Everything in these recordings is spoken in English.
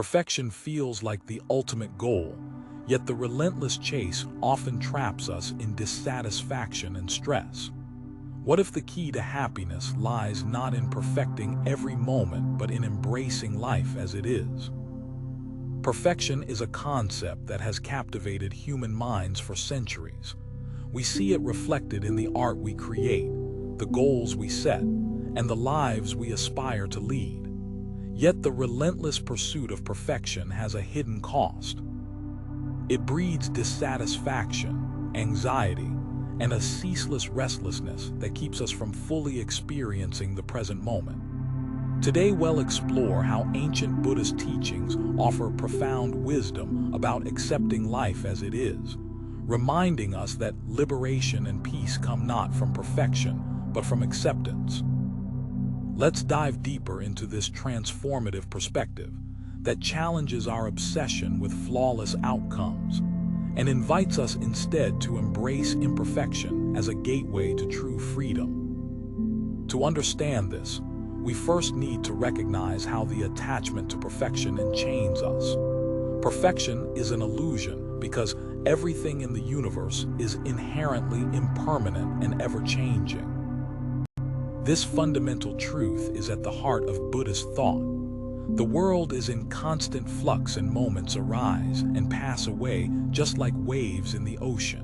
Perfection feels like the ultimate goal, yet the relentless chase often traps us in dissatisfaction and stress. What if the key to happiness lies not in perfecting every moment but in embracing life as it is? Perfection is a concept that has captivated human minds for centuries. We see it reflected in the art we create, the goals we set, and the lives we aspire to lead. Yet the relentless pursuit of perfection has a hidden cost. It breeds dissatisfaction, anxiety, and a ceaseless restlessness that keeps us from fully experiencing the present moment. Today we'll explore how ancient Buddhist teachings offer profound wisdom about accepting life as it is, reminding us that liberation and peace come not from perfection, but from acceptance. Let's dive deeper into this transformative perspective that challenges our obsession with flawless outcomes and invites us instead to embrace imperfection as a gateway to true freedom. To understand this, we first need to recognize how the attachment to perfection enchains us. Perfection is an illusion because everything in the universe is inherently impermanent and ever-changing. This fundamental truth is at the heart of Buddhist thought. The world is in constant flux and moments arise and pass away just like waves in the ocean.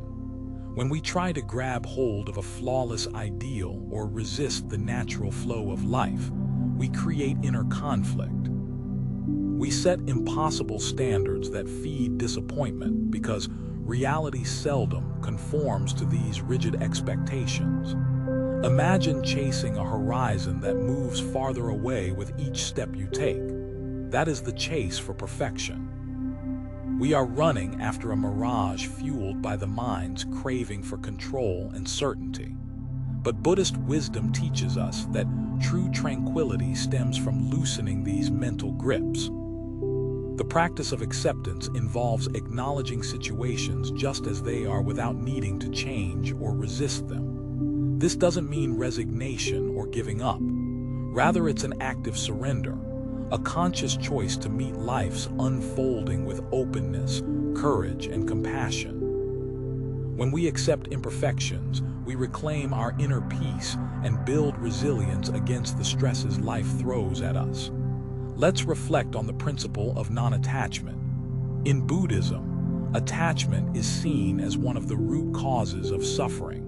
When we try to grab hold of a flawless ideal or resist the natural flow of life, we create inner conflict. We set impossible standards that feed disappointment because reality seldom conforms to these rigid expectations. Imagine chasing a horizon that moves farther away with each step you take. That is the chase for perfection. We are running after a mirage fueled by the mind's craving for control and certainty. But Buddhist wisdom teaches us that true tranquility stems from loosening these mental grips. The practice of acceptance involves acknowledging situations just as they are without needing to change or resist them. This doesn't mean resignation or giving up. Rather, it's an active surrender, a conscious choice to meet life's unfolding with openness, courage, and compassion. When we accept imperfections, we reclaim our inner peace and build resilience against the stresses life throws at us. Let's reflect on the principle of non-attachment. In Buddhism, attachment is seen as one of the root causes of suffering.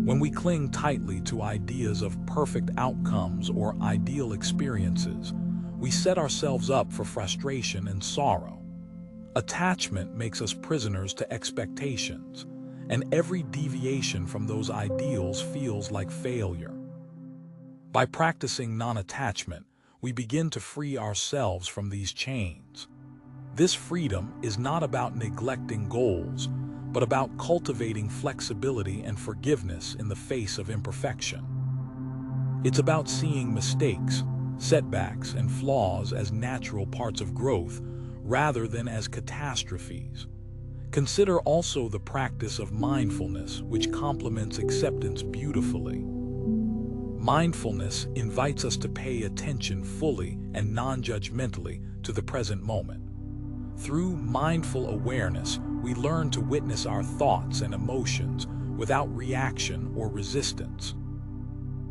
When we cling tightly to ideas of perfect outcomes or ideal experiences, we set ourselves up for frustration and sorrow. Attachment makes us prisoners to expectations, and every deviation from those ideals feels like failure. By practicing non-attachment, we begin to free ourselves from these chains. This freedom is not about neglecting goals, but about cultivating flexibility and forgiveness in the face of imperfection. It's about seeing mistakes, setbacks, and flaws as natural parts of growth rather than as catastrophes. Consider also the practice of mindfulness, which complements acceptance beautifully. Mindfulness invites us to pay attention fully and non-judgmentally to the present moment. Through mindful awareness, we learn to witness our thoughts and emotions without reaction or resistance.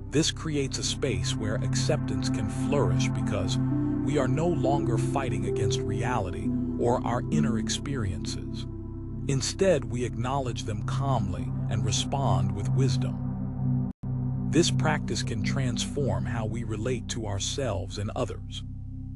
This creates a space where acceptance can flourish because we are no longer fighting against reality or our inner experiences. Instead, we acknowledge them calmly and respond with wisdom. This practice can transform how we relate to ourselves and others.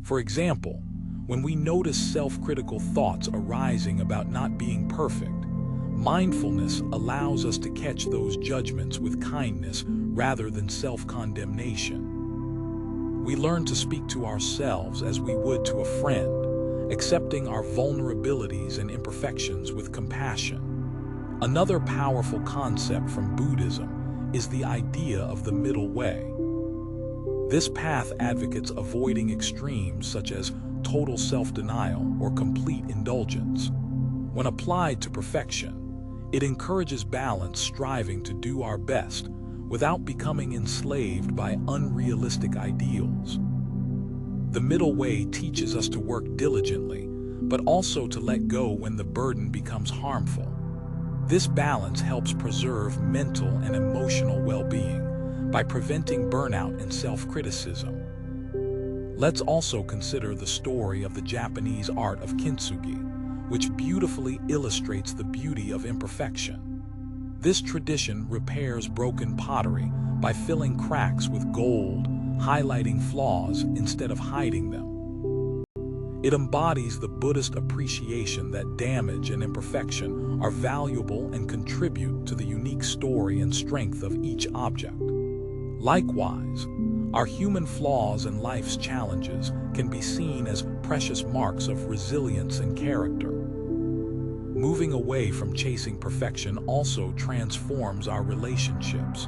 For example, when we notice self-critical thoughts arising about not being perfect, mindfulness allows us to catch those judgments with kindness rather than self-condemnation. We learn to speak to ourselves as we would to a friend, accepting our vulnerabilities and imperfections with compassion. Another powerful concept from Buddhism is the idea of the middle way. This path advocates avoiding extremes such as total self-denial or complete indulgence. When applied to perfection, it encourages balance, striving to do our best without becoming enslaved by unrealistic ideals. The middle way teaches us to work diligently, but also to let go when the burden becomes harmful. This balance helps preserve mental and emotional well-being by preventing burnout and self-criticism. Let's also consider the story of the Japanese art of kintsugi, which beautifully illustrates the beauty of imperfection. This tradition repairs broken pottery by filling cracks with gold, highlighting flaws instead of hiding them. It embodies the Buddhist appreciation that damage and imperfection are valuable and contribute to the unique story and strength of each object. Likewise, our human flaws and life's challenges can be seen as precious marks of resilience and character. Moving away from chasing perfection also transforms our relationships.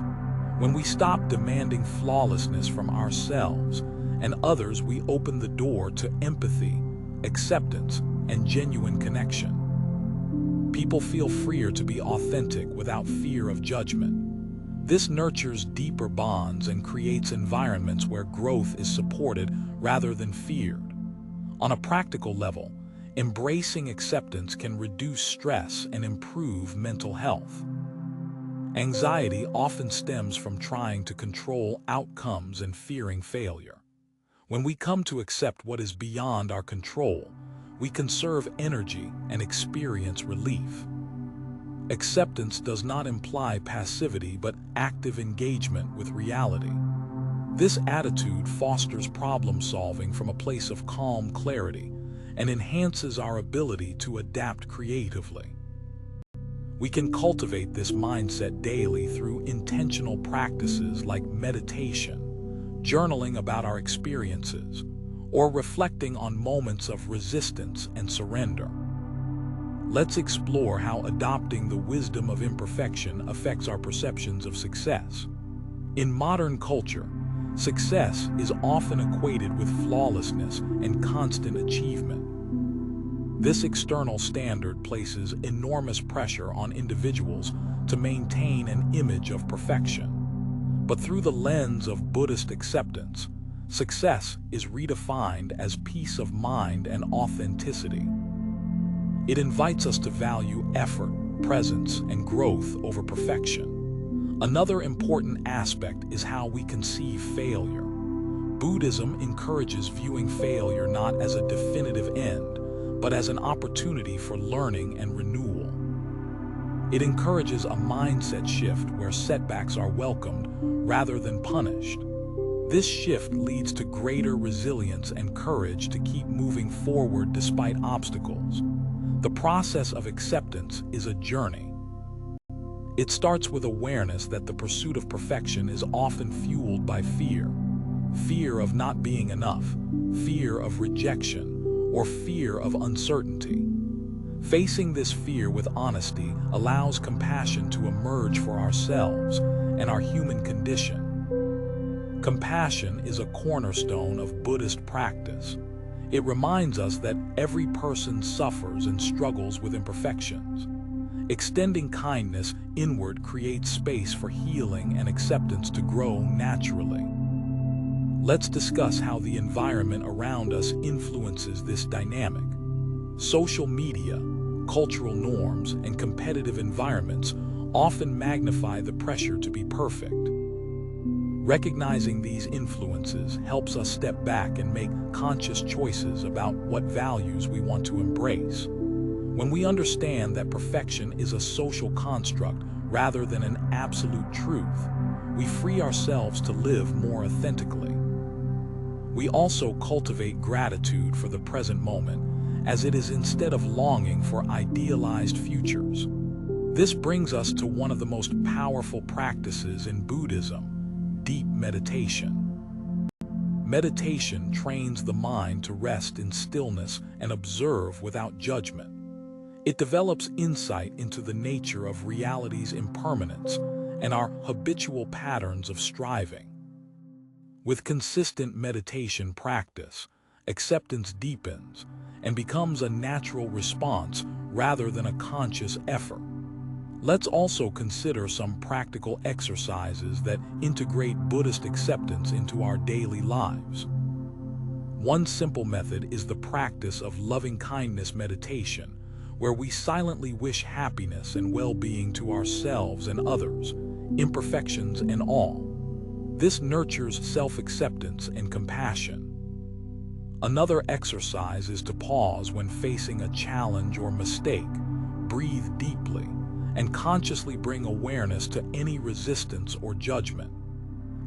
When we stop demanding flawlessness from ourselves and others, we open the door to empathy, acceptance, and genuine connection. People feel freer to be authentic without fear of judgment. This nurtures deeper bonds and creates environments where growth is supported rather than feared. On a practical level, embracing acceptance can reduce stress and improve mental health. Anxiety often stems from trying to control outcomes and fearing failure. When we come to accept what is beyond our control, we conserve energy and experience relief. Acceptance does not imply passivity but active engagement with reality. This attitude fosters problem-solving from a place of calm clarity and enhances our ability to adapt creatively. We can cultivate this mindset daily through intentional practices like meditation, journaling about our experiences, or reflecting on moments of resistance and surrender. Let's explore how adopting the wisdom of imperfection affects our perceptions of success. In modern culture, success is often equated with flawlessness and constant achievement. This external standard places enormous pressure on individuals to maintain an image of perfection. But through the lens of Buddhist acceptance, success is redefined as peace of mind and authenticity. It invites us to value effort, presence, and growth over perfection. Another important aspect is how we conceive failure. Buddhism encourages viewing failure not as a definitive end, but as an opportunity for learning and renewal. It encourages a mindset shift where setbacks are welcomed rather than punished. This shift leads to greater resilience and courage to keep moving forward despite obstacles. The process of acceptance is a journey. It starts with awareness that the pursuit of perfection is often fueled by fear. Fear of not being enough, fear of rejection, or fear of uncertainty. Facing this fear with honesty allows compassion to emerge for ourselves and our human condition. Compassion is a cornerstone of Buddhist practice. It reminds us that every person suffers and struggles with imperfections. Extending kindness inward creates space for healing and acceptance to grow naturally. Let's discuss how the environment around us influences this dynamic. Social media, cultural norms, and competitive environments often magnify the pressure to be perfect. Recognizing these influences helps us step back and make conscious choices about what values we want to embrace. When we understand that perfection is a social construct rather than an absolute truth, we free ourselves to live more authentically. We also cultivate gratitude for the present moment, as it is instead of longing for idealized futures. This brings us to one of the most powerful practices in Buddhism: deep meditation. Meditation trains the mind to rest in stillness and observe without judgment. It develops insight into the nature of reality's impermanence and our habitual patterns of striving. With consistent meditation practice, acceptance deepens and becomes a natural response rather than a conscious effort. Let's also consider some practical exercises that integrate Buddhist acceptance into our daily lives. One simple method is the practice of loving-kindness meditation, where we silently wish happiness and well-being to ourselves and others, imperfections and all. This nurtures self-acceptance and compassion. Another exercise is to pause when facing a challenge or mistake, breathe deeply, and consciously bring awareness to any resistance or judgment.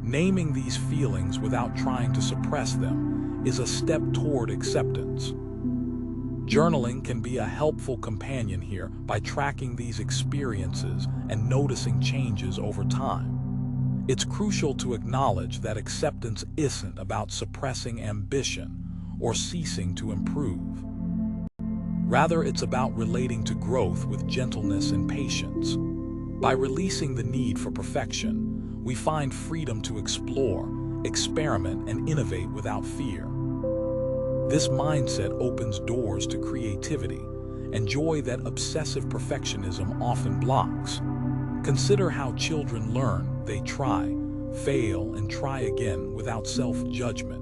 Naming these feelings without trying to suppress them is a step toward acceptance. Journaling can be a helpful companion here by tracking these experiences and noticing changes over time. It's crucial to acknowledge that acceptance isn't about suppressing ambition or ceasing to improve. Rather, it's about relating to growth with gentleness and patience. By releasing the need for perfection, we find freedom to explore, experiment, and innovate without fear. This mindset opens doors to creativity and joy that obsessive perfectionism often blocks. Consider how children learn. They try, fail, and try again without self-judgment.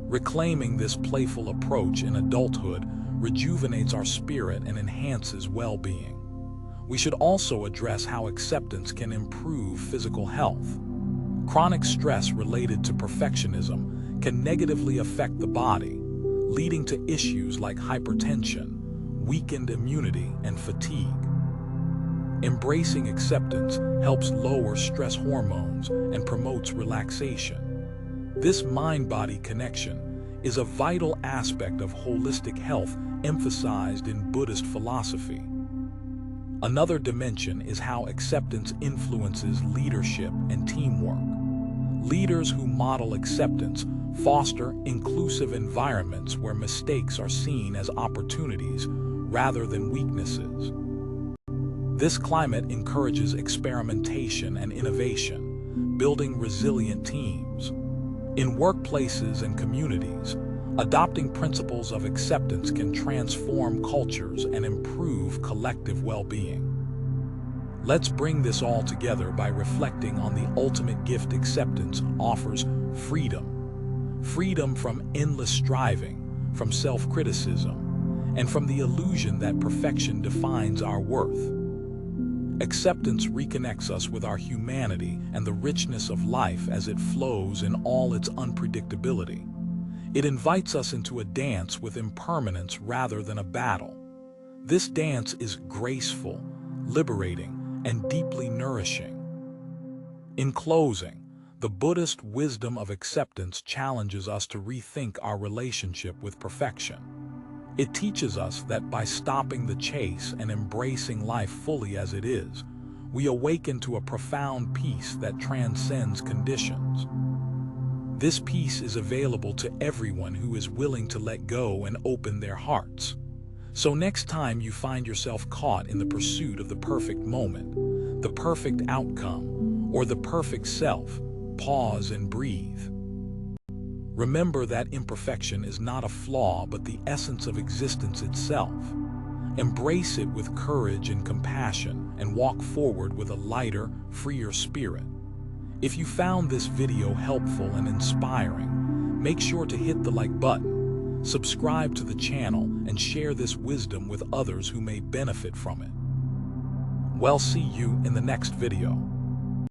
Reclaiming this playful approach in adulthood rejuvenates our spirit and enhances well-being. We should also address how acceptance can improve physical health. Chronic stress related to perfectionism can negatively affect the body, leading to issues like hypertension, weakened immunity, and fatigue. Embracing acceptance helps lower stress hormones and promotes relaxation. This mind-body connection is a vital aspect of holistic health emphasized in Buddhist philosophy. Another dimension is how acceptance influences leadership and teamwork. Leaders who model acceptance foster inclusive environments where mistakes are seen as opportunities rather than weaknesses. This climate encourages experimentation and innovation, building resilient teams. In workplaces and communities, adopting principles of acceptance can transform cultures and improve collective well-being. Let's bring this all together by reflecting on the ultimate gift acceptance offers: freedom. Freedom from endless striving, from self-criticism, and from the illusion that perfection defines our worth. Acceptance reconnects us with our humanity and the richness of life as it flows in all its unpredictability. It invites us into a dance with impermanence rather than a battle. This dance is graceful, liberating, and deeply nourishing. In closing, the Buddhist wisdom of acceptance challenges us to rethink our relationship with perfection. It teaches us that by stopping the chase and embracing life fully as it is, we awaken to a profound peace that transcends conditions. This peace is available to everyone who is willing to let go and open their hearts. So next time you find yourself caught in the pursuit of the perfect moment, the perfect outcome, or the perfect self, pause and breathe. Remember that imperfection is not a flaw but the essence of existence itself. Embrace it with courage and compassion and walk forward with a lighter, freer spirit. If you found this video helpful and inspiring, make sure to hit the like button, subscribe to the channel, and share this wisdom with others who may benefit from it. We'll see you in the next video.